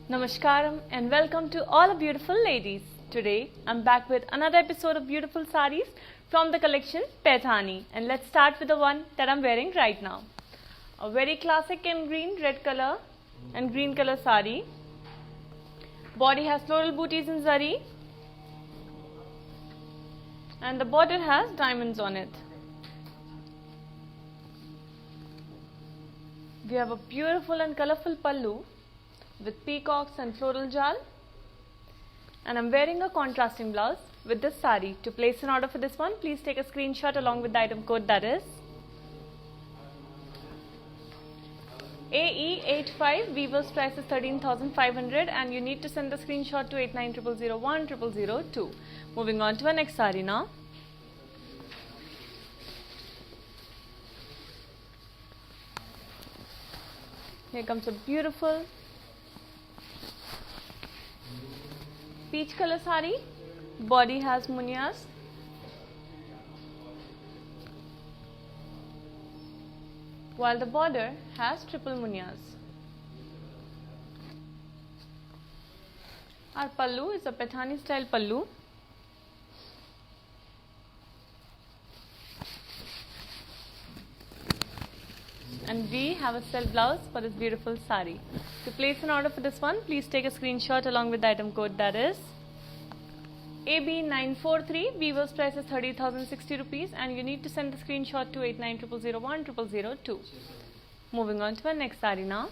Namaskaram and welcome to all beautiful ladies. Today I'm back with another episode of beautiful sarees from the collection Paithani, and let's start with the one that I'm wearing right now. A very classic in green, red color and green color saree. Body has floral booties in zari and the border has diamonds on it. We have a beautiful and colorful pallu with peacocks and floral jal, and I'm wearing a contrasting blouse with this saree. To place an order for this one, please take a screenshot along with the item code, that is AE85. Weaver's price is 13,500 and you need to send the screenshot to 8900010002. Moving on to our next saree now. Here comes a beautiful peach color saree. Body has munias. While the border has triple munias. Our pallu is a Paithani style pallu. And we have a self blouse for this beautiful saree. To place an order for this one, please take a screenshot along with the item code, that is AB943. Weaver's price is 30,060 rupees and you need to send the screenshot to 8900010002. Moving on to our next saree now.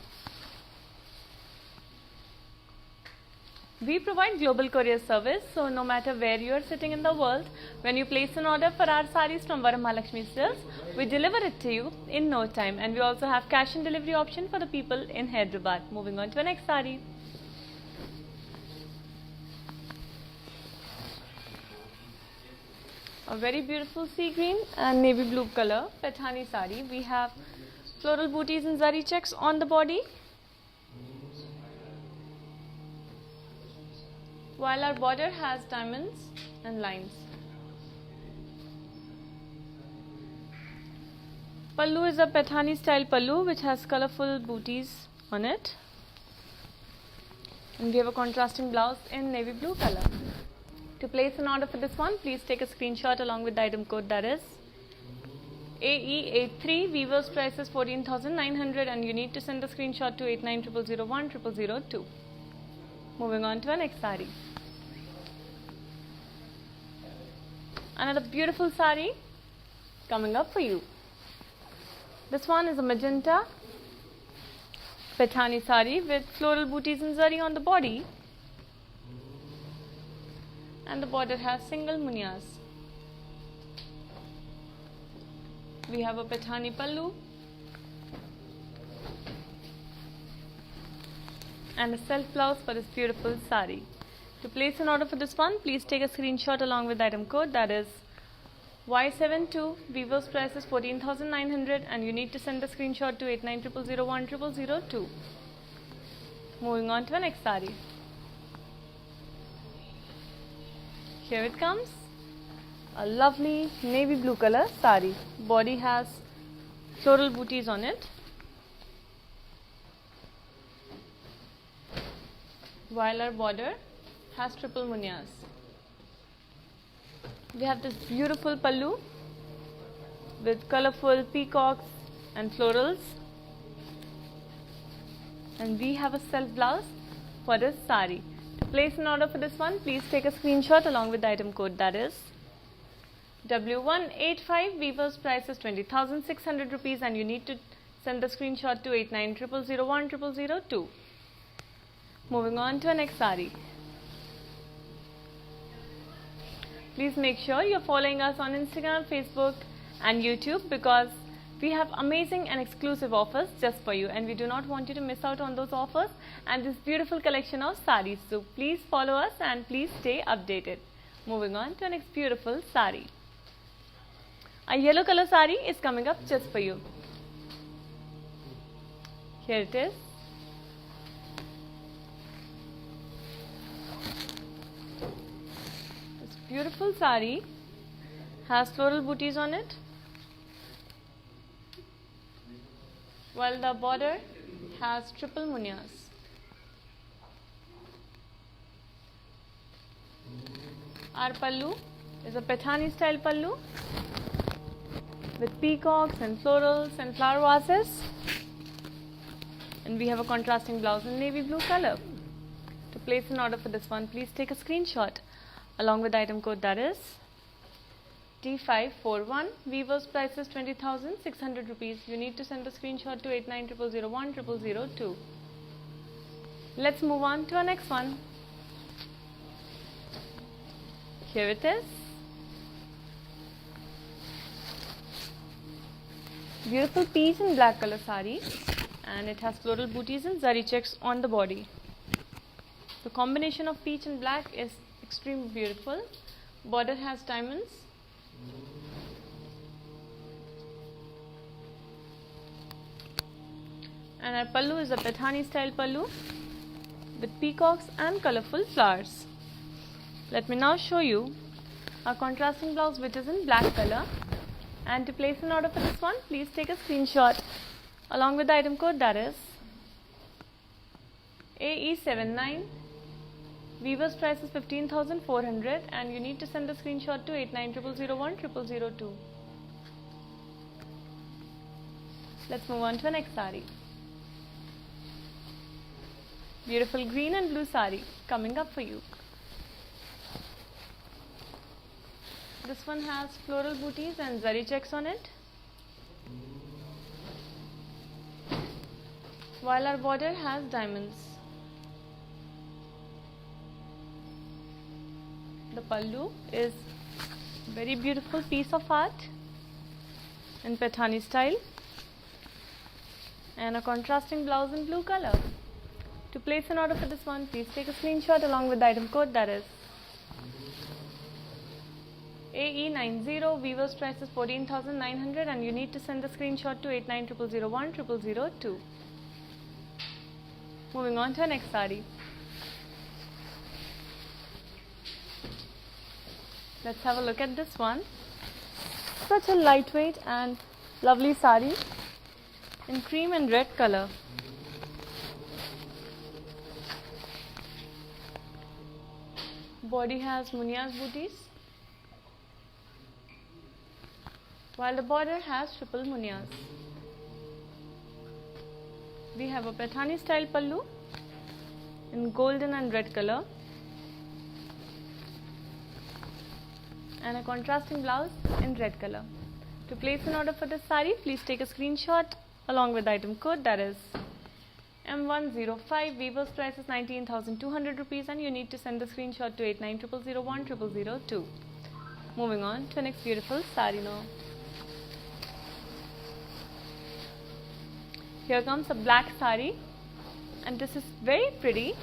We provide global courier service, so no matter where you are sitting in the world, when you place an order for our sarees from Varamahalakshmi Silks, we deliver it to you in no time, and we also have cash and delivery option for the people in Hyderabad. Moving on to our next saree. A very beautiful sea green and navy blue color Paithani saree. We have floral booties and zari checks on the body, while our border has diamonds and lines. Pallu is a Paithani style pallu which has colorful booties on it, and we have a contrasting blouse in navy blue color. To place an order for this one, please take a screenshot along with the item code, that is AE83. Weaver's price is 14,900 and you need to send the screenshot to 8900010002. Moving on to our next saree. Another beautiful saree coming up for you. This one is a magenta Paithani saree with floral booties and zari on the body, and the border has single munias. We have a Paithani pallu and a self blouse for this beautiful saree. To place an order for this one, please take a screenshot along with the item code, that is Y72. Weaver's price is 14,900 and you need to send the screenshot to 8900010002. Moving on to our next saree. Here it comes, a lovely navy blue color saree. Body has floral booties on it, while our border has triple munias. We have this beautiful pallu with colorful peacocks and florals, and we have a self blouse for this saree. To place an order for this one, please take a screenshot along with the item code, that is W185. Weaver's price is 20,600 rupees and you need to send the screenshot to 8900010002. Moving on to our next saree. Please make sure you're following us on Instagram, Facebook and YouTube, because we have amazing and exclusive offers just for you, and we do not want you to miss out on those offers and this beautiful collection of sarees. So please follow us and please stay updated. Moving on to our next beautiful saree. A yellow color saree is coming up just for you. Here it is. beautiful sari has floral booties on it, while the border has triple munias. Our pallu is a Paithani style pallu with peacocks and florals and flower vases, and we have a contrasting blouse in navy blue color. To place an order for this one, please take a screenshot along with the item code, that is T541. Weaver's price is 20,600 rupees. You need to send a screenshot to 8900010002. Let's move on to our next one. Here it is. Beautiful peach and black color sari, and it has floral booties and zari checks on the body. The combination of peach and black is extremely beautiful. Border has diamonds. And our pallu is a Paithani style pallu with peacocks and colorful flowers. Let me now show you our contrasting blouse, which is in black color. And to place an order for this one, please take a screenshot along with the item code, that is AE79. Weaver's price is 15,400, and you need to send the screenshot to 8900010002. Let's move on to the next sari. Beautiful green and blue sari coming up for you. This one has floral booties and zari checks on it, while our border has diamonds. The pallu is very beautiful piece of art in Paithani style, and a contrasting blouse in blue color. To place an order for this one, please take a screenshot along with the item code, that is AE90. Weaver's price is 14,900, and you need to send the screenshot to 8900010002. Moving on to our next sari. Let's have a look at this one. Such a lightweight and lovely sari in cream and red color. Body has munias booties, while the border has triple munias. We have a Paithani style pallu in golden and red color, and a contrasting blouse in red color. To place an order for this sari, please take a screenshot along with the item code, that is M105. Weaver's price is 19,200 rupees, and you need to send the screenshot to 8900010002. Moving on to the next beautiful sari now. Here comes a black sari, and this is very pretty.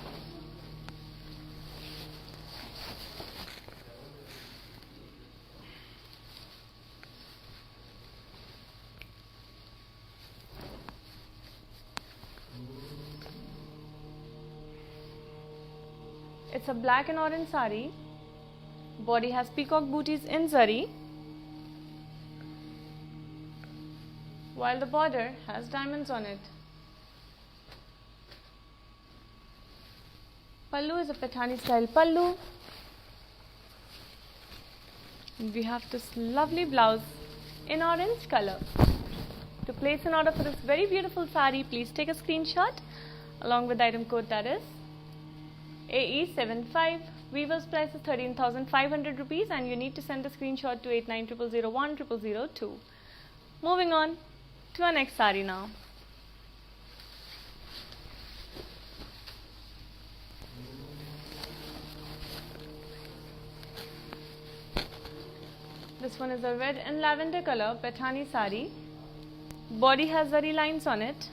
It's a black and orange sari. Body has peacock booties in zari, while the border has diamonds on it. Pallu is a Paithani style pallu. And we have this lovely blouse in orange color. To place an order for this very beautiful sari, please take a screenshot along with the item code, that is AE75. Weaver's price is 13,500 rupees, and you need to send a screenshot to 8900010002. Moving on to our next sari now. This one is a red and lavender color Paithani sari. Body has zari lines on it.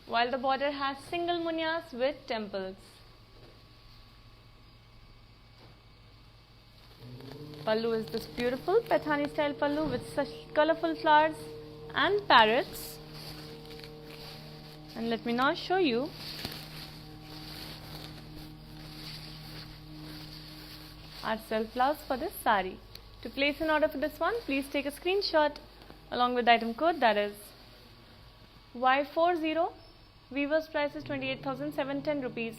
While the border has single munias with temples. Pallu is this beautiful Paithani style pallu with such colorful flowers and parrots. And let me now show you our self blouse for this sari. To place an order for this one, please take a screenshot along with the item code, that is Y40. Weaver's price is 28,710 rupees,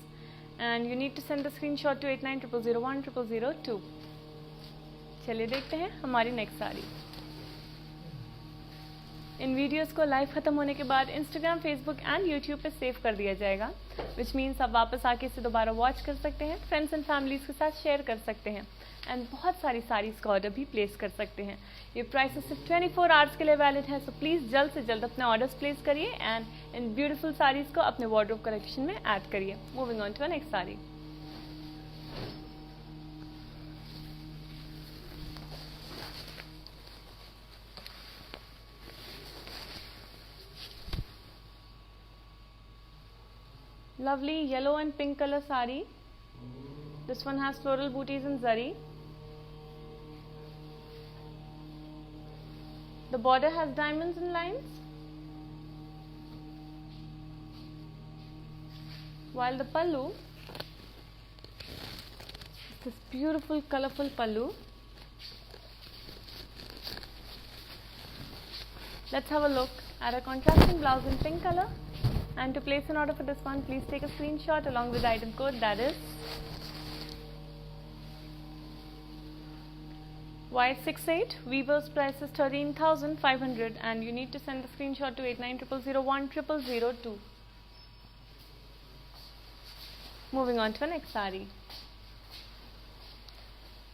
and you need to send the screenshot to 8900010002. चलिए देखते हैं हमारी next sari. इन videos को live ख़त्म होने के बाद Instagram, Facebook and YouTube पे सेव कर दिया जाएगा, विच मीन्स आप वापस आके इसे दोबारा वॉच कर सकते हैं, फ्रेंड्स एंड फैमिलीज के साथ शेयर कर सकते हैं, एंड बहुत सारी साड़ीज़ का ऑर्डर भी प्लेस कर सकते हैं. ये प्राइसेस सिर्फ 24 आवर्स के लिए वैलिड है, सो प्लीज़ जल्द से जल्द अपने ऑर्डर्स प्लेस करिए एंड इन ब्यूटीफुल साड़ीज़ को अपने वार्डरोब कलेक्शन में ऐड करिए. Moving on to next sari. Lovely yellow and pink color sari. This one has floral booties in zari. The border has diamonds and lines, while the pallu, this beautiful colorful pallu. Let's have a look at a contrasting blouse in pink color. And to place an order for this one, please take a screenshot along with the item code, that is Y68. Weaver's price is 13,500, and you need to send the screenshot to 8900010002. Moving on to the next sari.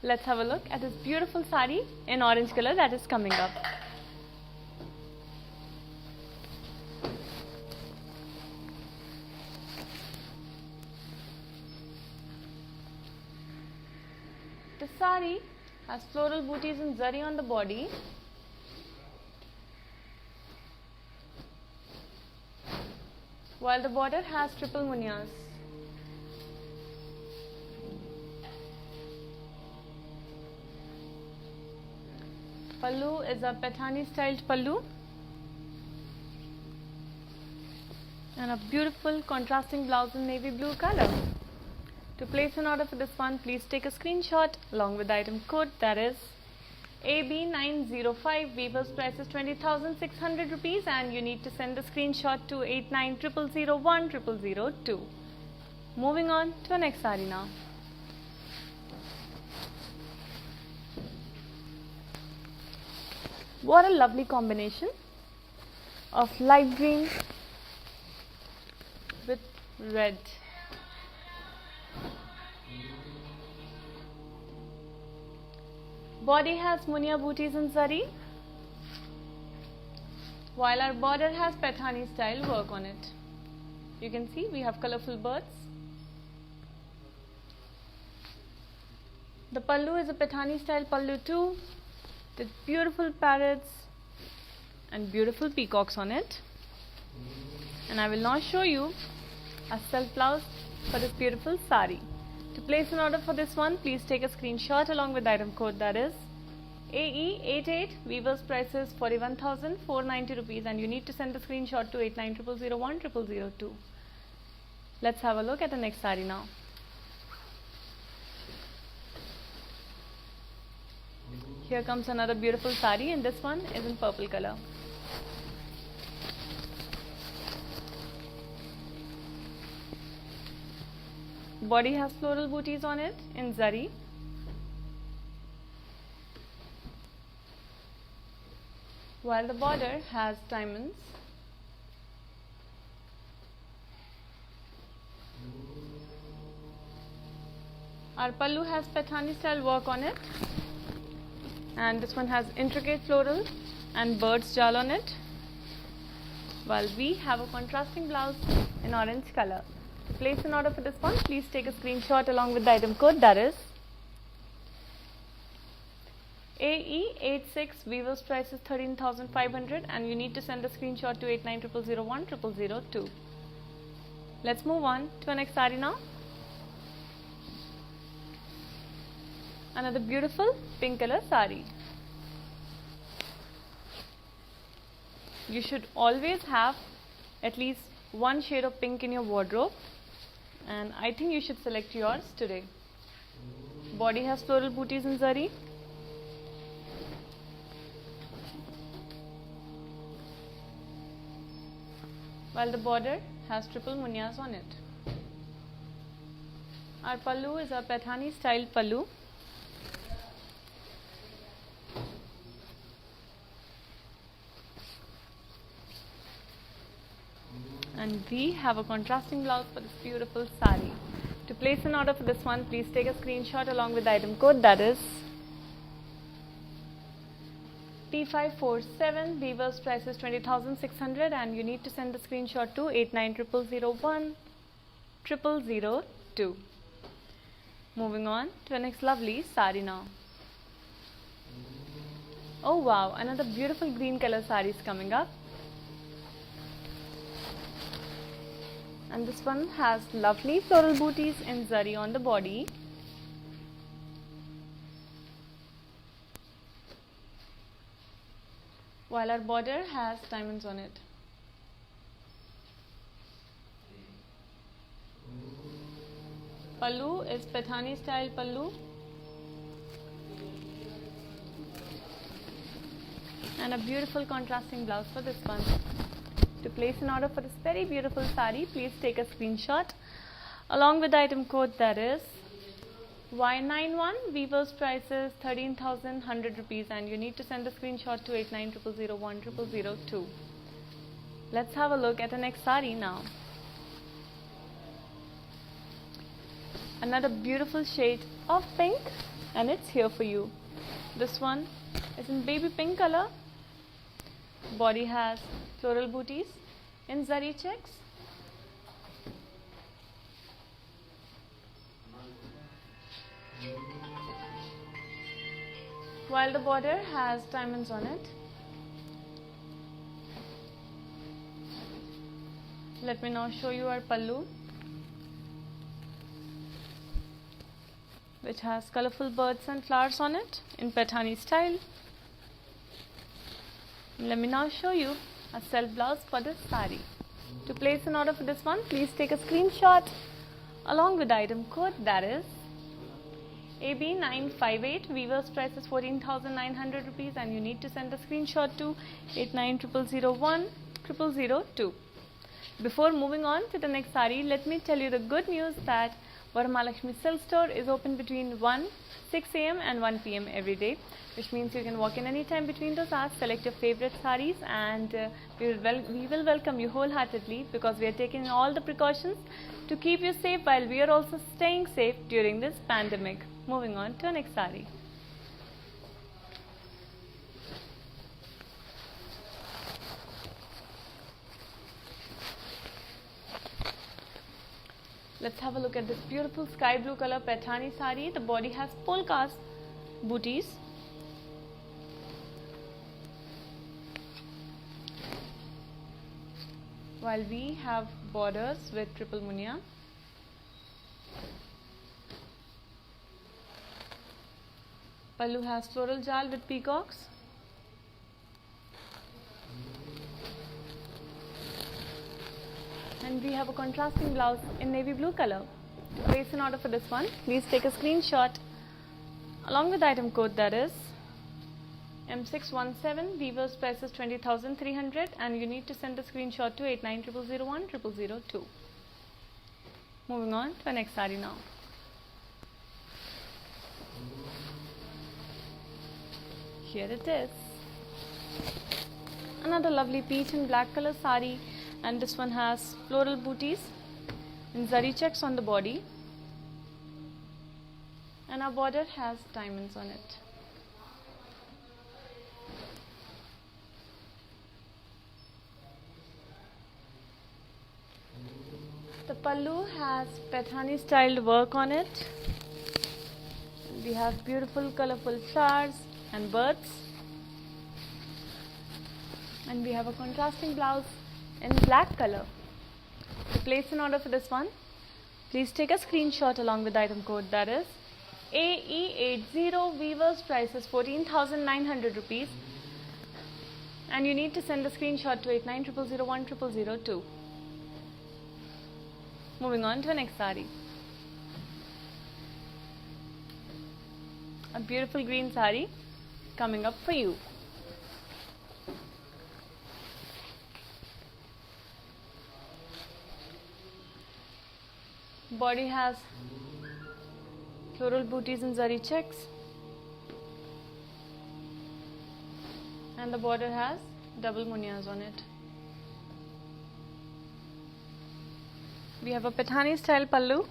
Let's have a look at this beautiful sari in orange color that is coming up. The sari has floral booties and zari on the body. While the border has triple munias. Pallu is a Paithani styled pallu and a beautiful contrasting blouse in navy blue color. To place an order for this one, please take a screenshot along with the item code, that is AB905. Weaver's price is 20,600 rupees, and you need to send the screenshot to 8900010002. Moving on to the next sari now. What a lovely combination of light green with red. Body has munia booties and zari, while our border has Paithani style work on it. You can see we have colorful birds. The pallu is a Paithani style pallu too, with beautiful parrots and beautiful peacocks on it. And I will now show you a self blouse for this beautiful sari. To place an order for this one, please take a screenshot along with the item code, that is AE88. Weaver's price is 41,490 rupees, and you need to send the screenshot to 8900010002. Let's have a look at the next sari now. Here comes another beautiful sari, and this one is in purple color. Body has floral booties on it in zari. While the border has diamonds. Our pallu has Paithani style work on it, and this one has intricate floral and bird's jal on it, while we have a contrasting blouse in orange color. To place an order for this one, please take a screenshot along with the item code, that is AE86. Weaver's price is 13,500, and you need to send the screenshot to 8900010002. Let's move on to our next sari now. Another beautiful pink color sari. You should always have at least one shade of pink in your wardrobe, and I think you should select yours today. Body has floral booties in zari. While the border has triple munyas on it. Our pallu is a Paithani style pallu. And we have a contrasting blouse for this beautiful sari. To place an order for this one, please take a screenshot along with the item code, that is T547. Weaver's price is 20,600 and you need to send the screenshot to 890001 Moving on to the next lovely sari now. Oh wow, another beautiful green color sari is coming up. And this one has lovely floral booties in zari on the body. While our border has diamonds on it. Pallu is Paithani style pallu. And a beautiful contrasting blouse for this one. To place an order for this very beautiful sari, please take a screenshot along with the item code, that is Y91. Weaver's price is 13,100 rupees and you need to send the screenshot to 890001 Let's have a look at the next sari now. Another beautiful shade of pink and it's here for you. This one is in baby pink color. Body has floral booties in zari checks. While the border has diamonds on it. Let me now show you our pallu, which has colorful birds and flowers on it in Paithani style. Let me now show you a self blouse for this sari. To place an order for this one, please take a screenshot along with the item code, that is AB958. Weaver's price is 14,900 rupees and you need to send the screenshot to 890001 Before moving on to the next sari, let me tell you the good news that Varamahalakshmi Silk Store is open between 6 a.m. and 1 p.m. every day, which means you can walk in any time between those hours, select your favorite saris, and we will welcome you wholeheartedly, because we are taking all the precautions to keep you safe while we are also staying safe during this pandemic. Moving on to the next sari. Let's have a look at this beautiful sky blue color Paithani sari. The body has polkas booties. While we have borders with triple munya. Pallu has floral jal with peacocks. And we have a contrasting blouse in navy blue color. To place an order for this one, please take a screenshot along with the item code, that is M617. Weaver's price is 20,300 and you need to send the screenshot to 890001 Moving on to the next sari now. Here it is. Another lovely peach and black color sari, and this one has floral booties and zari checks on the body, and our border has diamonds on it. The pallu has Paithani styled work on it. We have beautiful colorful flowers and birds, and we have a contrasting blouse in black color. To place an order for this one, please take a screenshot along with the item code, that is AE80. Weaver's price is 14,900 rupees and you need to send the screenshot to 890001 Moving on to the next sari. a beautiful green sari coming up for you. Body has floral booties and zari checks, and the border has double munias on it. We have a Pathani style pallu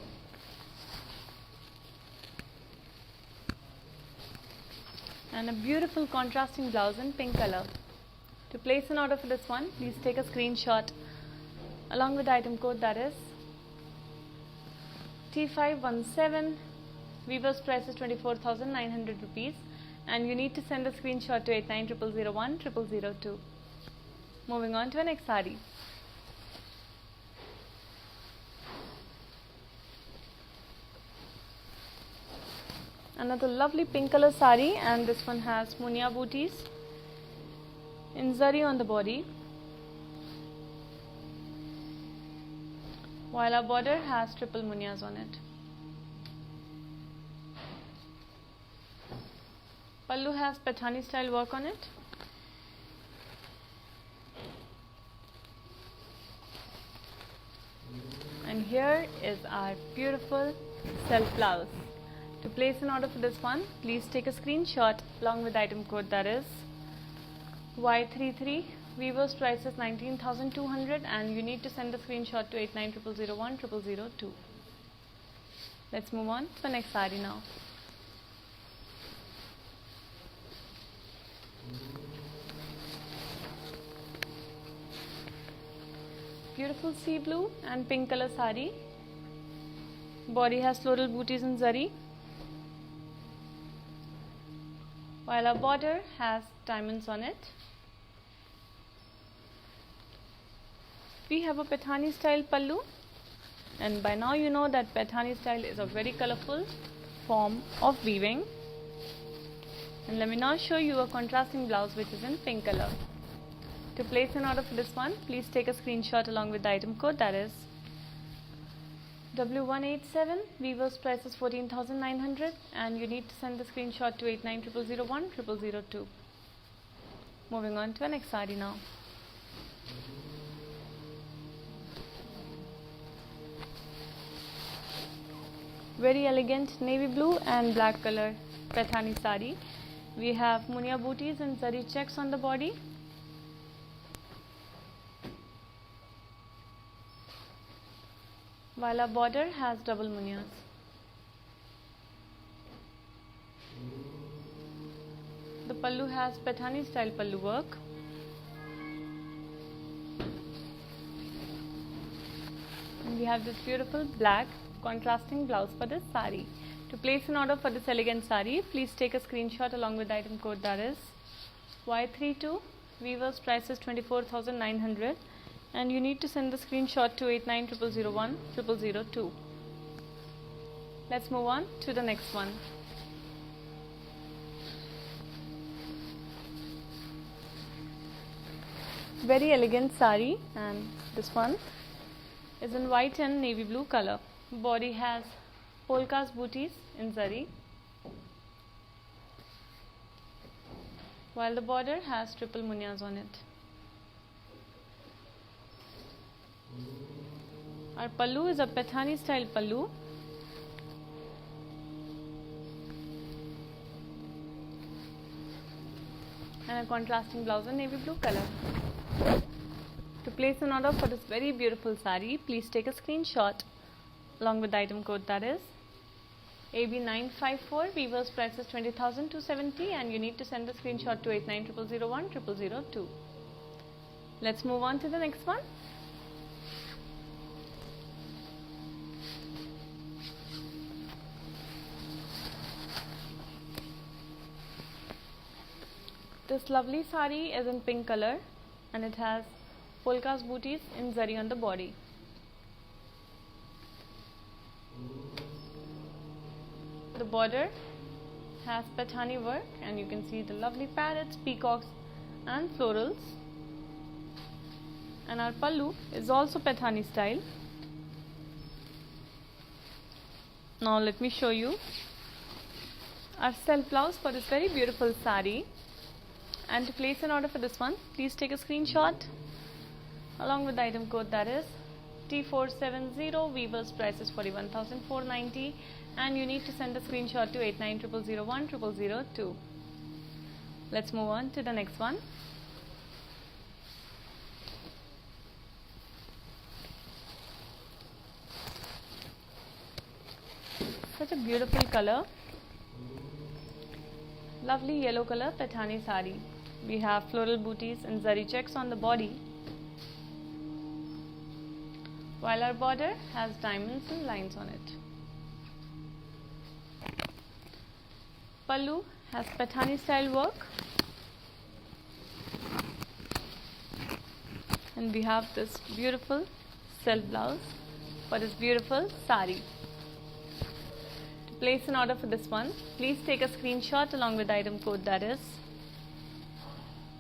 and a beautiful contrasting blouse in pink color. To place an order for this one, please take a screenshot along with the item code, that is T517. Weaver's price is 24,900 rupees, and you need to send a screenshot to 8900010002. Moving on to the next sari. Another lovely pink color sari, and this one has munia booties in zari on the body, while our border has triple munias on it. Pallu has Pathani style work on it. And here is our beautiful self blouse. To place an order for this one, please take a screenshot along with the item code, that is Y33. Weaver's price is 19,200, and you need to send the screenshot to 8900010002. Let's move on to the next sari now. Beautiful sea blue and pink color sari. Body has floral booties in zari, while our border has diamonds on it. We have a Pathani style pallu, and by now you know that Pathani style is a very colorful form of weaving. And let me now show you a contrasting blouse which is in pink color. To place an order for this one, please take a screenshot along with the item code, that is W187. Weaver's price is 14,900, and you need to send the screenshot to 8900010002. Moving on to the next sari now. Very elegant navy blue and black color Pathani sari. We have munia booties and zari checks on the body, while our border has double munias. The pallu has Pathani style pallu work, and we have this beautiful black contrasting blouse for this sari. To place an order for this elegant sari, please take a screenshot along with the item code, that is Y32. Weaver's price is 24,900, and you need to send the screenshot to 8900010002. Let's move on to the next one. Very elegant sari, and this one is in white and navy blue color. Body has polkas booties in zari, while the border has triple munias on it. Our pallu is a Pathani style pallu, and a contrasting blouse in navy blue color. To place an order for this very beautiful sari, please take a screenshot along with the item code, that is AB954. Weaver's price is 20,270, and you need to send the screenshot to 8900010002. Let's move on to the next one. This lovely sari is in pink color, and it has polkas booties in zari on the body. The border has Pathani work, and you can see the lovely parrots, peacocks and florals. And our pallu is also Pathani style. Now let me show you our self blouse for this very beautiful sari. And to place an order for this one, please take a screenshot along with the item code, that is T470. Weaver's price is 41,490 and you need to send a screenshot to 8900010002. Let's move on to the next one. Such a beautiful color, lovely yellow color Paithani sari. We have floral booties and zari checks on the body, while our border has diamonds and lines on it. Pallu has Paithani style work, and we have this beautiful self blouse for this beautiful sari. Place an order for this one, please take a screenshot along with the item code, that is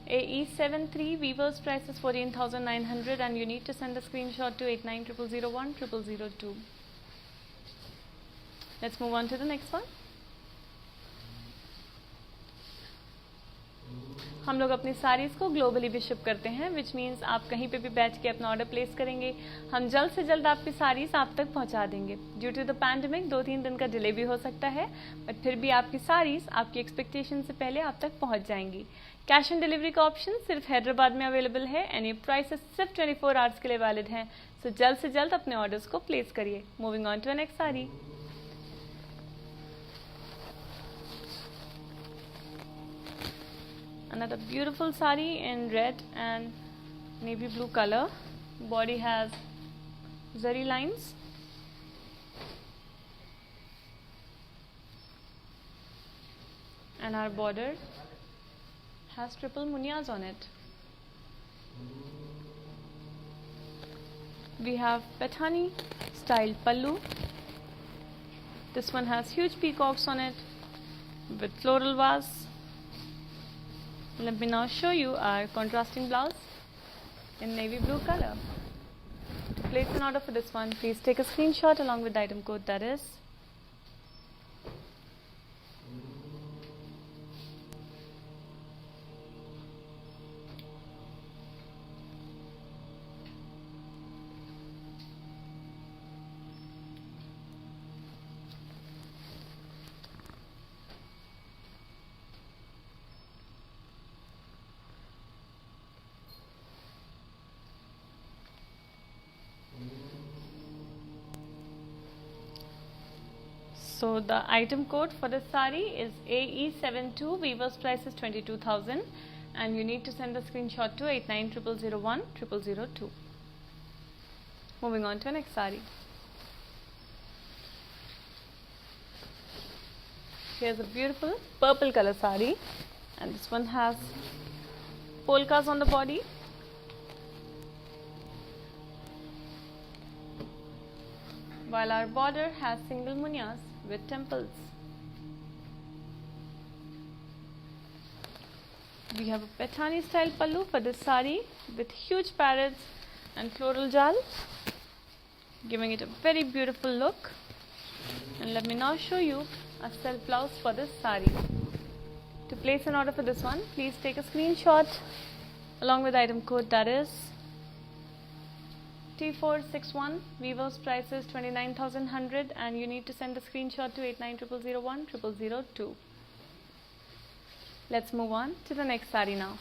AE73. Weaver's price is 14,900 and you need to send a screenshot to 8900010002. Let's move on to the next one. हम लोग अपनी साड़ीज़ को globally भी ship करते हैं, which means आप कहीं पे भी बैठ के अपना ऑर्डर प्लेस करेंगे, हम जल्द से जल्द आपकी साड़ीज़ आप तक पहुंचा देंगे. ड्यू टू द पैंडेमिक 2-3 दिन का डिले भी हो सकता है, बट फिर भी आपकी साड़ीज़ आपकी एक्सपेक्टेशन से पहले आप तक पहुंच जाएंगी. कैश ऑन डिलीवरी का ऑप्शन सिर्फ हैदराबाद में अवेलेबल है एंड ये प्राइसेस सिर्फ 24 आवर्स के लिए वैलिड हैं. सो जल्द से जल्द अपने ऑर्डर्स को प्लेस करिए. Moving on to next sari. Another beautiful sari in red and navy blue color. Body has zari lines and our border has triple munias on it. We have Paithani style pallu. This one has huge peacocks on it with floral vase. Let me now show you our contrasting blouse in navy blue color. To place an order for this one, please take a screenshot along with the item code, that is So the item code for this sari is AE72. Weaver's price is 22,000 and you need to send a screenshot to 8900010002. Moving on to the next sari. Here's a beautiful purple color sari and this one has polkas on the body. While our border has single munias with temples. We have a Paithani style pallu for this sari with huge parrots and floral jal, giving it a very beautiful look. And let me now show you a self blouse for this sari. To place an order for this one, please take a screenshot along with the item code, that is T461. Weaver's price is 29,100 and you need to send a screenshot to 8900010002. Let's move on to the next sari now.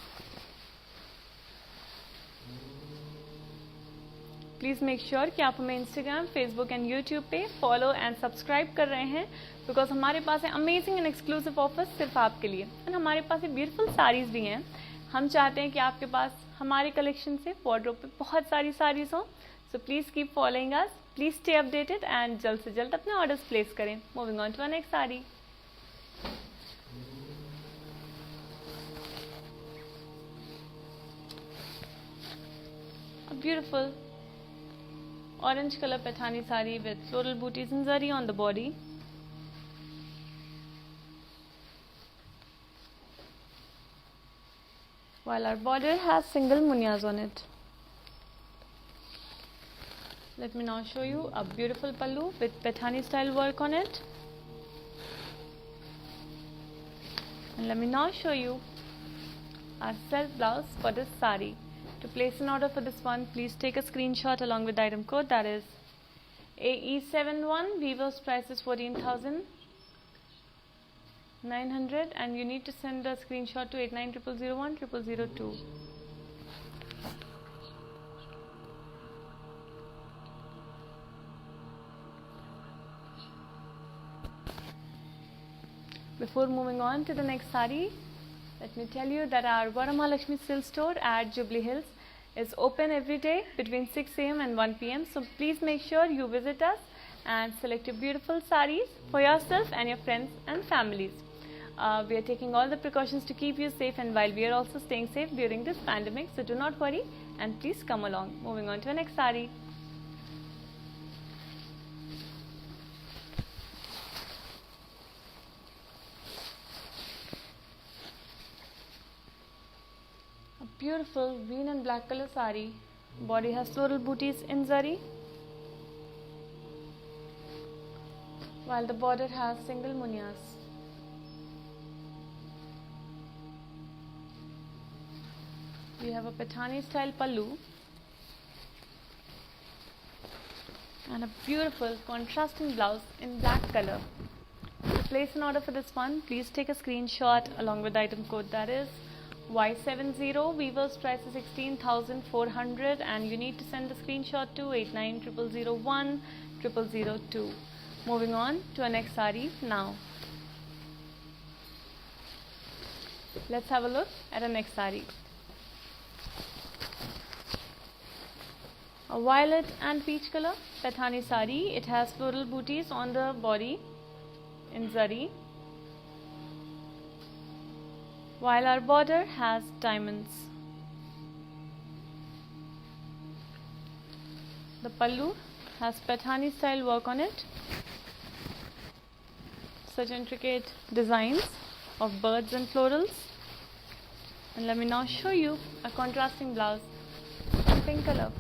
Please make sure कि आप हमें Instagram, Facebook and YouTube पे follow and subscribe कर रहे हैं, because हमारे पास है अमेजिंग एंड एक्सक्लूसिव ऑफर्स सिर्फ आपके लिए. एंड हमारे पास ये ब्यूटीफुल साड़ीज़ भी हैं. हम चाहते हैं कि आपके पास हमारे कलेक्शन से वार्डरोब पे बहुत सारी साड़ीज़ हों. So please keep following us, please stay updated and जल्द से जल्द अपने ऑर्डर्स प्लेस करें. Moving on to our next sari. A beautiful orange color Paithani sari with floral booties and zari on the body. While our border has single munias on it. Let me now show you a beautiful pallu with Paithani style work on it. And let me now show you our self blouse for this sari. To place an order for this one, please take a screenshot along with the item code, that is AE71. Weaver's price is 14,900 and you need to send a screenshot to 8900010002. Before moving on to the next sari, let me tell you that our Varamahalakshmi Silk store at Jubilee Hills is open every day between 6 AM and 1 PM. So please make sure you visit us and select your beautiful saris for yourself and your friends and families. We are taking all the precautions to keep you safe, and while we are also staying safe during this pandemic, so do not worry and please come along. Moving on to the next sari. Beautiful green and black color sari. Body has floral booties in zari, while the border has single munias. We have a Pathani style pallu and a beautiful contrasting blouse in black color. To place an order for this one, please take a screenshot along with the item code, that is Y70. Weaver's price is 16,400 and you need to send the screenshot to 8900010002. Moving on to our next sari now. Let's have a look at our next sari. A violet and peach color Pathani sari. It has floral booties on the body in zari, while our border has diamonds. The pallu has Pathani style work on it, such intricate designs of birds and florals. And let me now show you a contrasting blouse in pink color.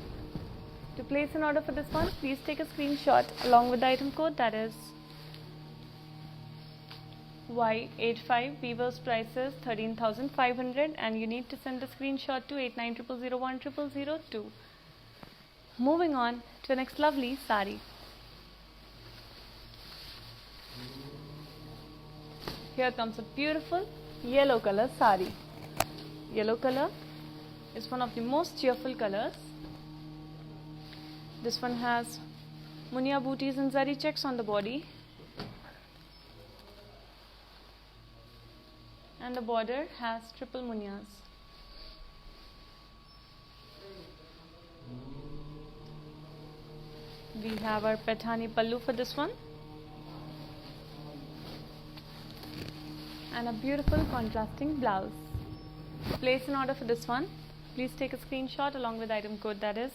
To place an order for this one, please take a screenshot along with the item code, that is Y85. Weaver's price is 13,500 and you need to send the screenshot to 8900010002. Moving on to the next lovely sari. Here comes a beautiful yellow color sari. Yellow color is one of the most cheerful colors. This one has munia booties and zari checks on the body, and the border has triple munias. We have our Pathani pallu for this one and a beautiful contrasting blouse. To place an order for this one, please take a screenshot along with item code, that is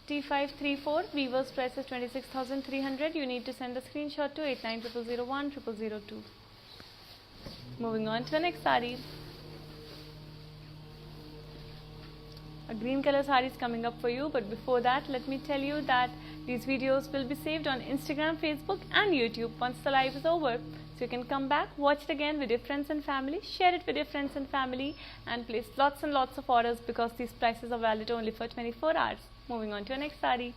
T534. Weaver's price is 26,300. You need to send a screenshot to 8900010002. Moving on to the next sari. A green color sari is coming up for you, but before that, let me tell you that these videos will be saved on Instagram, Facebook and YouTube once the live is over. So you can come back, watch it again with your friends and family, share it with your friends and family, and place lots and lots of orders because these prices are valid only for 24 hours. Moving on to our next sari.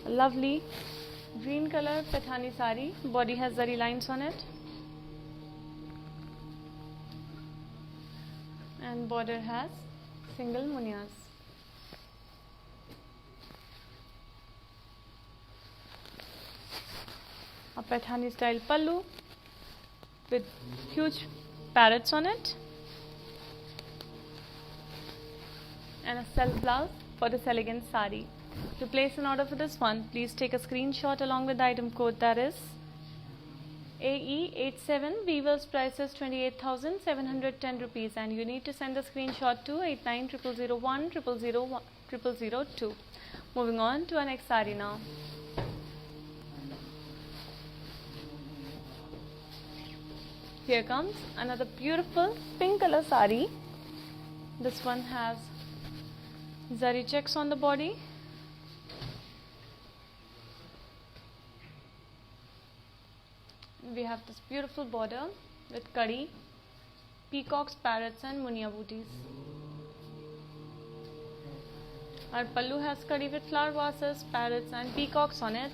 A lovely green color Pathani sari. Body has zari lines on it and border has single munias. A Pathani style pallu with huge parrots on it and a self blouse for this elegant sari. To place an order for this one, please take a screenshot along with the item code, that is AE87. Weaver's price is 28,710 rupees and you need to send a screenshot to 8900010002. Moving on to our next sari now. Here comes another beautiful pink color sari. This one has zari checks on the body We have this beautiful border with kadi, peacocks, parrots and munia booties. Our pallu has kadi with flower vases, parrots and peacocks on it.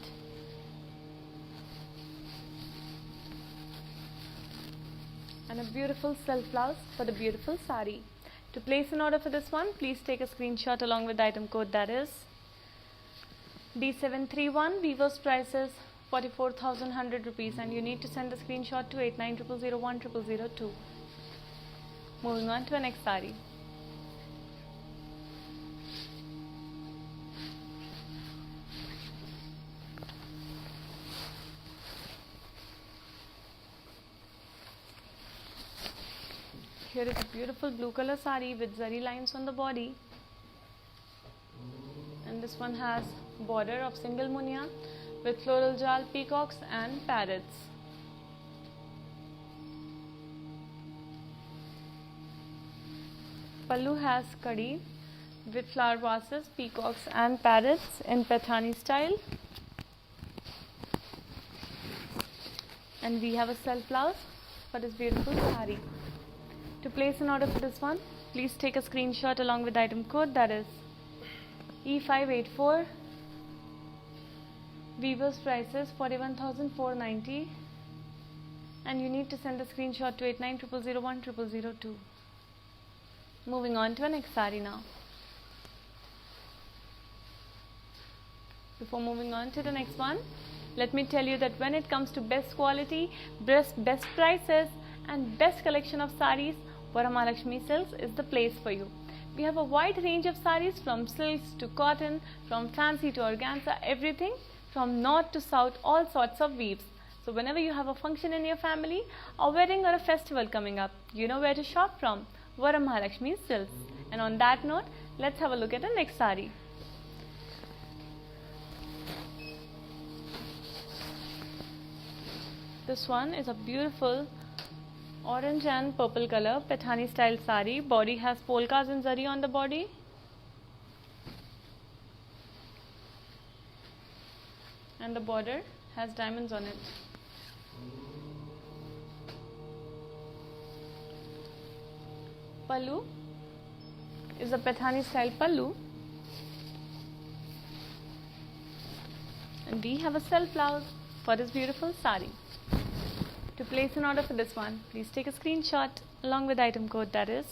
And a beautiful self blouse for the beautiful sari. To place an order for this one, please take a screenshot along with the item code, that is D731. Weaver's price is 44,100 rupees and you need to send the screenshot to 8900010002. Moving on to the next sari. Here is a beautiful blue color sari with zari lines on the body, and this one has border of single munia with floral jal, peacocks and parrots. Pallu has kadi with flower vases, peacocks and parrots in Paithani style, and we have a self blouse for this beautiful sari. To place an order for this one, please take a screenshot along with the item code, that is E584. Weaver's price is 41,490 and you need to send the screenshot to 8900010002. Moving on to the next sari now. Before moving on to the next one, let me tell you that when it comes to best quality, best prices and best collection of saris, Varamahalakshmi Silks is the place for you. We have a wide range of saris from silks to cotton, from fancy to organza, everything from north to south, all sorts of weaves. So whenever you have a function in your family, a wedding or a festival coming up, you know where to shop from, Varamahalakshmi Silks. And on that note, let's have a look at the next sari. This one is a beautiful orange and purple color Paithani style sari. Body has polkas and zari on the body. And the border has diamonds on it. Pallu is a Paithani style pallu. And we have a self blouse for this beautiful sari. To place an order for this one, please take a screenshot along with the item code, that is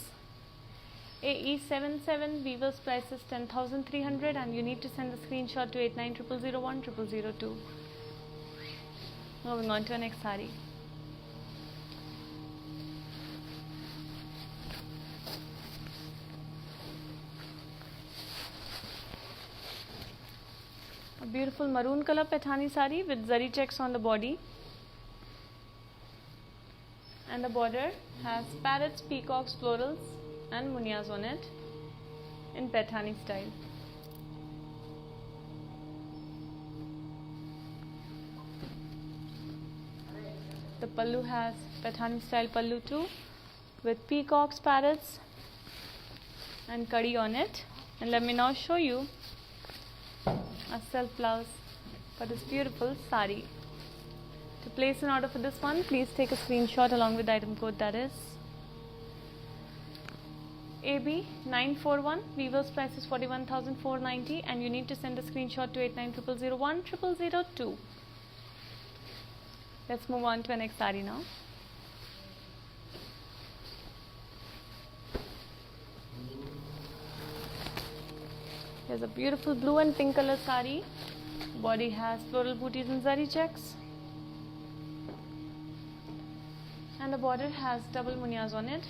AE77. Weaver's price is 10,300 and you need to send the screenshot to 8900010002. Moving on to the next sari. A beautiful maroon color Paithani sari with zari checks on the body. And the border has parrots, peacocks, florals and munias on it in Paithani style. The pallu has Paithani style pallu too, with peacocks, parrots and kadi on it. And let me now show you a self blouse for this beautiful sari. To place an order for this one, please take a screenshot along with the item code, that is AB941. Weaver's price is 41,490 and you need to send a screenshot to 8900010002. Let's move on to the next sari now. Here's a beautiful blue and pink color sari. Body has floral booties and zari checks. And the border has double munias on it.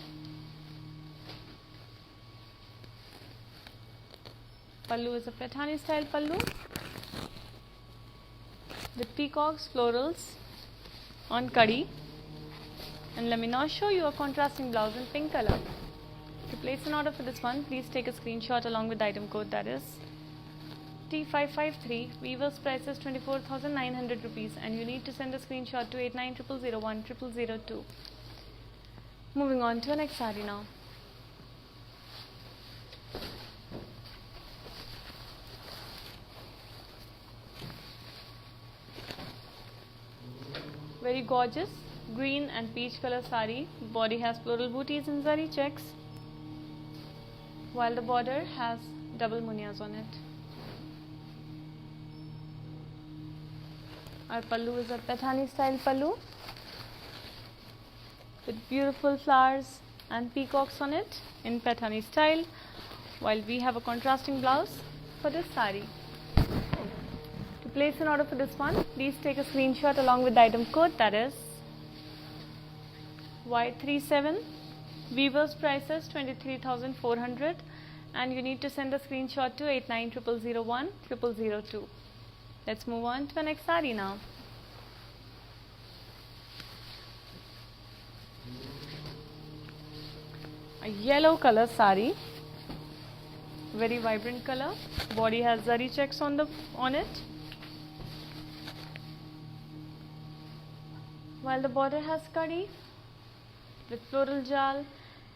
Pallu is a Paithani style pallu with peacocks, florals on kadi. And let me now show you a contrasting blouse in pink color. To place an order for this one, please take a screenshot along with the item code, that is T553. Weaver's price is 24,900 rupees and you need to send a screenshot to 8900010002. Moving on to the next sari now. Very very gorgeous green and peach color sari. Body has floral booties and zari checks, while the border has double munias on it. Our pallu is a Paithani style pallu with beautiful flowers and peacocks on it in Paithani style, while we have a contrasting blouse for this sari. To place an order for this one, please take a screenshot along with the item code, that is Y37. Weaver's prices 23,400, and you need to send a screenshot to 8900010002. Let's move on to the next sari now. A yellow color sari, very vibrant color. Body has zari checks on it, while the border has kadi with floral jal,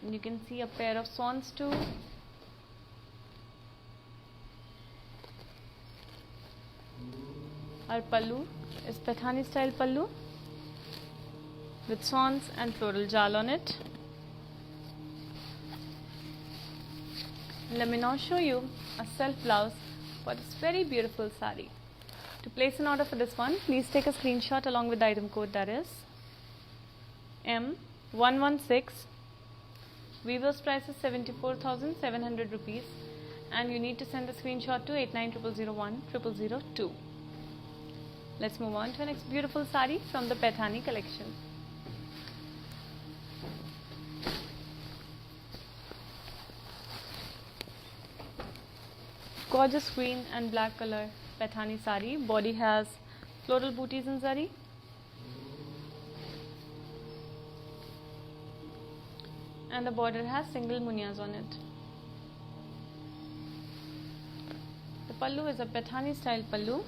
and you can see a pair of swans too. Our pallu is Paithani style pallu with swans and floral jal on it. Let me now show you a self blouse for this very beautiful sari. To place an order for this one, please take a screenshot along with the item code, that is M116. Weaver's price is 74,700 rupees, and you need to send a screenshot to 8900010002. Let's move on to the next beautiful sari from the Paithani collection. Gorgeous green and black color Paithani sari. Body has floral booties in zari, and the border has single munias on it. The pallu is a Paithani style pallu,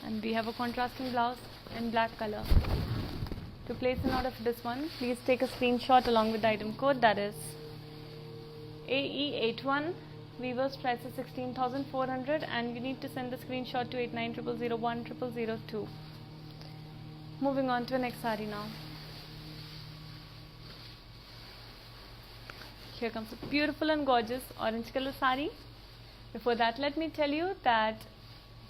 and we have a contrasting blouse in black color. To place an order for this one, please take a screenshot along with the item code, that is AE81. Weaver's price is 16,400, and you need to send the screenshot to 8900010002. Moving on to the next sari now. Here comes a beautiful and gorgeous orange color sari. Before that, let me tell you that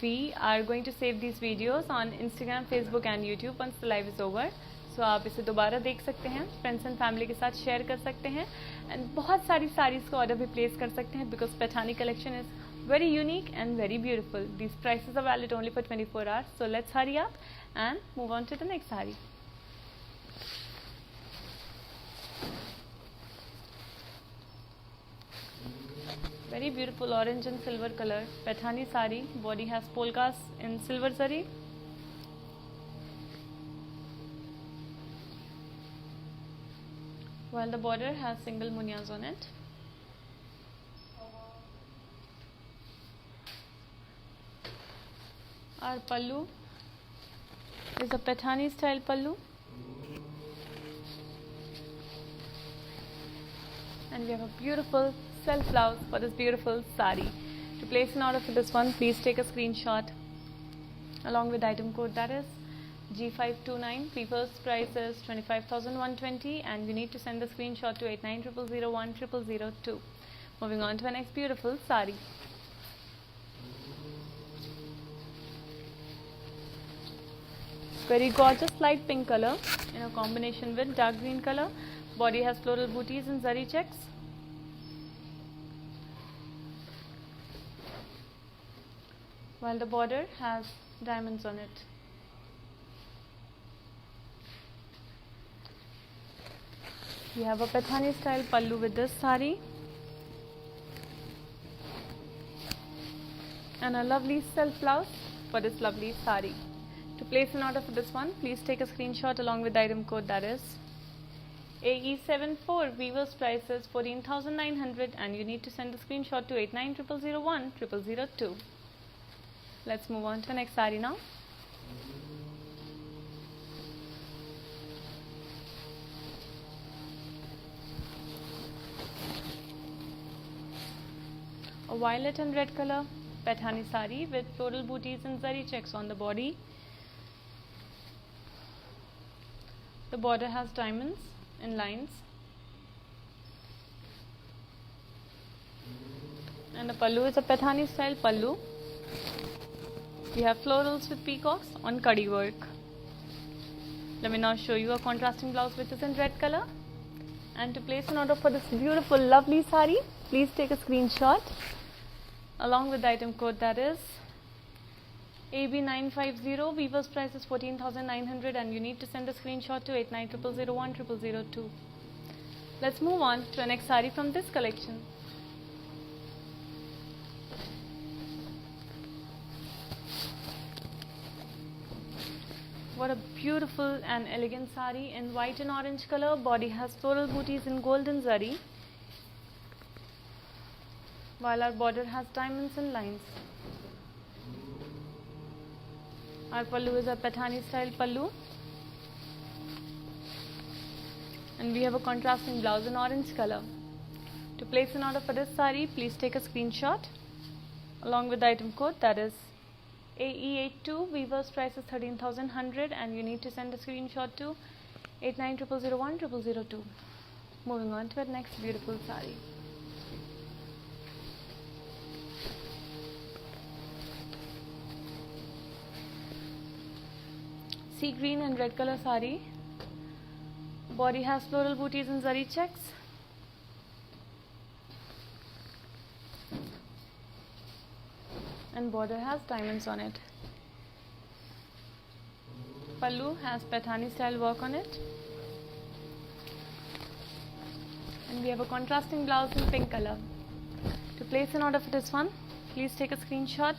we are going to save these videos on Instagram, Facebook and YouTube once the live is over. So आप इसे दोबारा देख सकते हैं, friends and family के साथ share कर सकते हैं, एंड बहुत सारी साड़ीज़ का ऑर्डर भी प्लेस कर सकते हैं, because Paithani collection is very unique and very beautiful. These prices are valid only for 24 hours. So let's hurry up and move on to the next sari. Very beautiful orange and silver color Paithani sari. Body has polkas in silver zari. While the border has single munias on it. Our pallu is a Paithani style pallu, and we have a beautiful self blouse for this beautiful sari. To place an order for this one, please take a screenshot along with the item code, that is G529. Previous price is 25,120, and you need to send the screenshot to 8900010002. Moving on to the next beautiful sari. Very gorgeous light pink color in a combination with dark green color. Body has floral booties and zari checks. While the border has diamonds on it. We have a Paithani style pallu with this sari. And a lovely self blouse for this lovely sari. To place an order for this one, please take a screenshot along with the item code, that is AE74. Weaver's price is 14,900, and you need to send the screenshot to 8900010002. Let's move on to the next sari now. A violet and red color Paithani sari with floral booties and zari checks on the body. The border has diamonds and lines. And the pallu is a Paithani style pallu. We have florals with peacocks on kadi work. Let me now show you a contrasting blouse which is in red color. And to place an order for this beautiful lovely sari, please take a screenshot along with the item code, that is AB950. Weaver's price is 14,900 and you need to send a screenshot to 8900010002. Let's move on to the next sari from this collection. What a beautiful and elegant sari in white and orange color. Body has floral booties in golden zari, while our border has diamonds and lines. Our pallu is a Paithani style pallu, and we have a contrasting blouse in orange color. To place an order for this sari, please take a screenshot along with the item code, that is AE82. Weaver's price is 13,100 and you need to send a screenshot to 8900010002. Moving on to our next beautiful sari. Sea green and red color sari. Body has floral booties and zari checks. And border has diamonds on it. Pallu has Paithani style work on it. And we have a contrasting blouse in pink color. To place an order for this one, please take a screenshot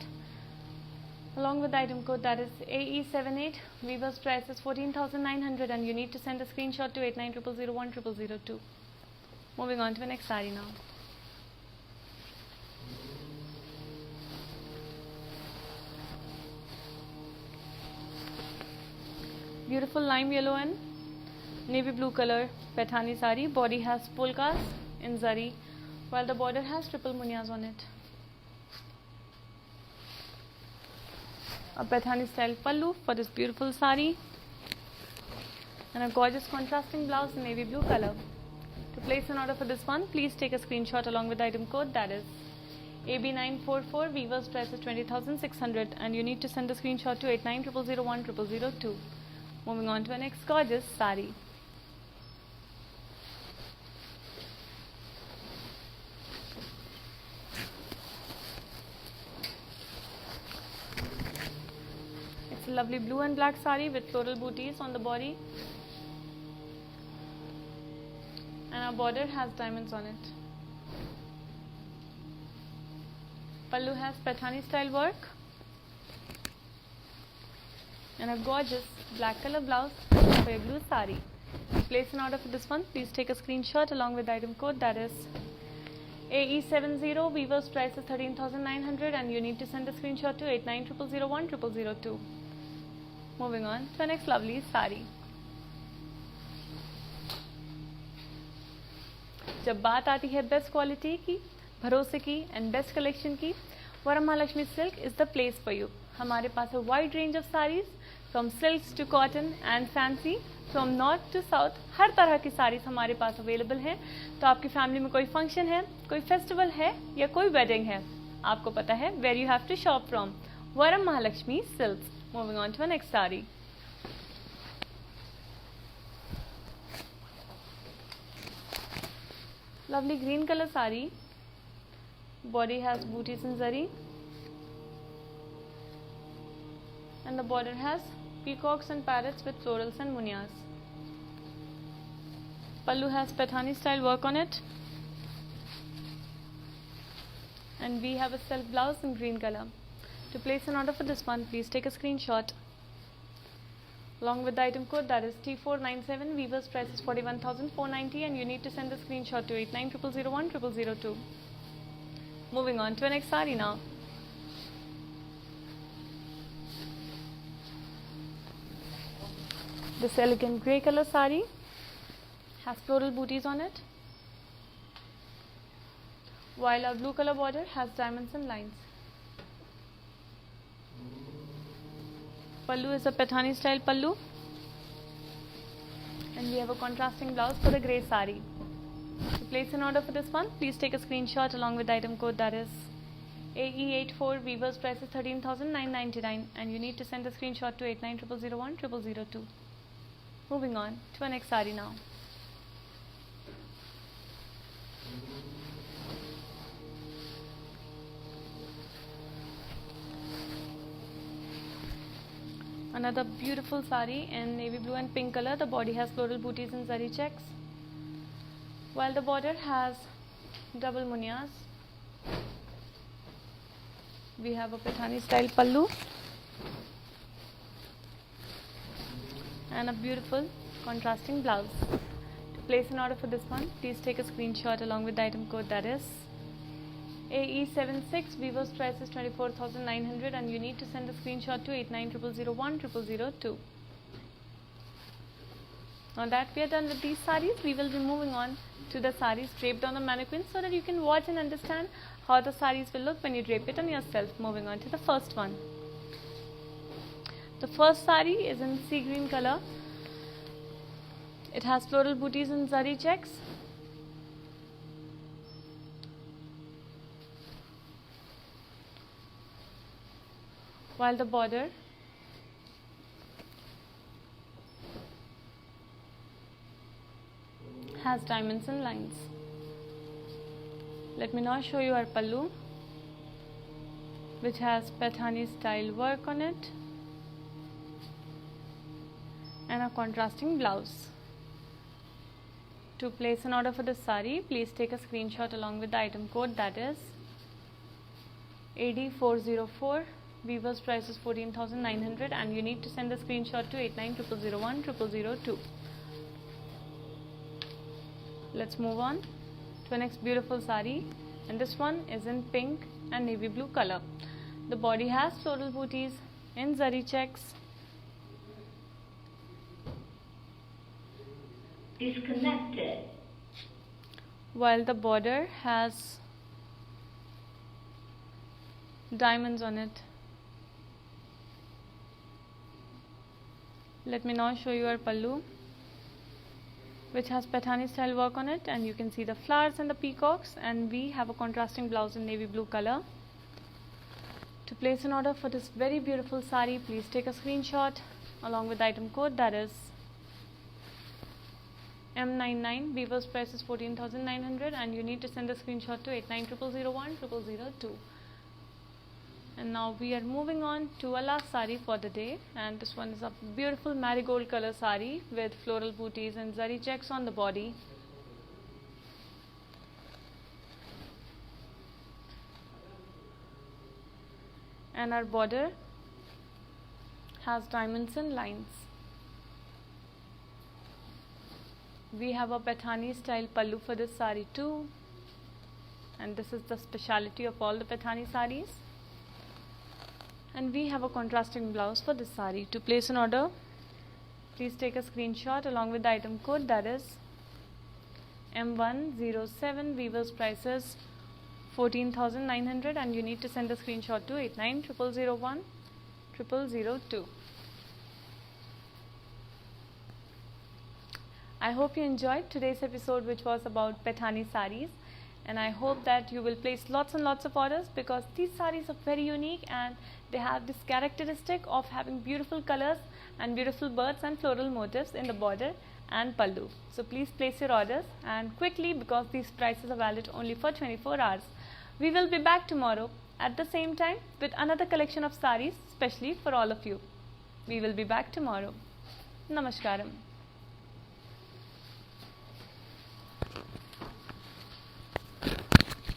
along with the item code, that is AE78. Weaver's price is 14,900 and you need to send a screenshot to 8900010002. Moving on to the next sari now. Beautiful lime yellow and navy blue color Paithani sari. Body has polkas in zari, while the border has triple munias on it. A Paithani style pallu for this beautiful sari, and a gorgeous contrasting blouse in navy blue color. To place an order for this one, please take a screenshot along with the item code, that is AB944. Weaver's price is 20,600 and you need to send a screenshot to 8900010002. Moving on to our next gorgeous sari. It's a lovely blue and black sari with floral booties on the body, and our border has diamonds on it. Pallu has Paithani style work and a gorgeous black color blouse for a blue sari. To place an order for this one, please take a screenshot along with the item code, that is AE70. Weaver's price is 13,900 and you need to send a screenshot to 8900010002. Moving on to our next lovely sari. जब बात आती है best quality की, भरोसे की and best collection की, Varamahalakshmi silk is the place for you. हमारे पास है wide range of saris from silks to cotton and fancy, from north to south. हर तरह की साड़ीज हमारे पास अवेलेबल हैं. तो आपकी फैमिली में कोई फंक्शन है, कोई फेस्टिवल है या कोई वेडिंग है, आपको पता है where you have to shop from, Varamahalakshmi Silks. Moving on to next sari. Lovely green color sari. Body has booties in zari, and the border has peacocks and parrots with florals and munias. Pallu has Paithani style work on it, and we have a self blouse in green color. To place an order for this one, please take a screenshot along with the item code, that is T497. Weaver's price is 41,490 and you need to send a screenshot to 8900010002. Moving on to our next sari now. This elegant grey color sari has floral booties on it, while our blue color border has diamonds and lines. pallu is a Paithani style pallu, and we have a contrasting blouse for the grey sari. To place an order for this one, please take a screenshot along with the item code, that is AE84. Weaver's price is 13,999, and you need to send a screenshot to 8900010002. Moving on to our next sari now. Another beautiful sari in navy blue and pink color. The body has floral booties and zari checks, while the border has double munias. We have a Paithani style pallu and a beautiful contrasting blouse. To place an order for this one, please take a screenshot along with the item code, that is AE76. Weaver's price is 24,900, and you need to send a screenshot to 8900010002. Now that we are done with these saris, we will be moving on to the saris draped on the mannequin, so that you can watch and understand how the saris will look when you drape it on yourself. Moving on to the first one. The first sari is in sea green color. It has floral booties and zari checks. While the border has diamonds and lines. Let me now show you our pallu, which has Paithani style work on it, and a contrasting blouse. To place an order for this sari, please take a screenshot along with the item code, that is AD404. Weaver's price is 14,900, and you need to send the screenshot to 8900010002. Let's move on to our next beautiful sari, and this one is in pink and navy blue color. The body has floral booties in zari checks. Disconnected. While the border has diamonds on it. Let me now show you our pallu, which has Paithani style work on it, and you can see the flowers and the peacocks, and we have a contrasting blouse in navy blue color. To place an order for this very beautiful sari, please take a screenshot along with the item code, that is M99. Weaver's price is 14,900, and you need to send the screenshot to 8900010002. And now we are moving on to our last sari for the day, and this one is a beautiful marigold color sari with floral booties and zari checks on the body. And our border has diamonds and lines. We have a Paithani style pallu for this sari too, and this is the speciality of all the Paithani saris. And we have a contrasting blouse for this sari. To place an order, please take a screenshot along with the item code, that is M107. Weaver's price is 14,900, and you need to send the screenshot to 8900010002. I hope you enjoyed today's episode, which was about Paithani saris, and I hope that you will place lots and lots of orders, because these saris are very unique and they have this characteristic of having beautiful colors and beautiful birds and floral motifs in the border and pallu. So please place your orders, and quickly, because these prices are valid only for 24 hours. We will be back tomorrow at the same time with another collection of saris specially for all of you. We will be back tomorrow. Namaskaram.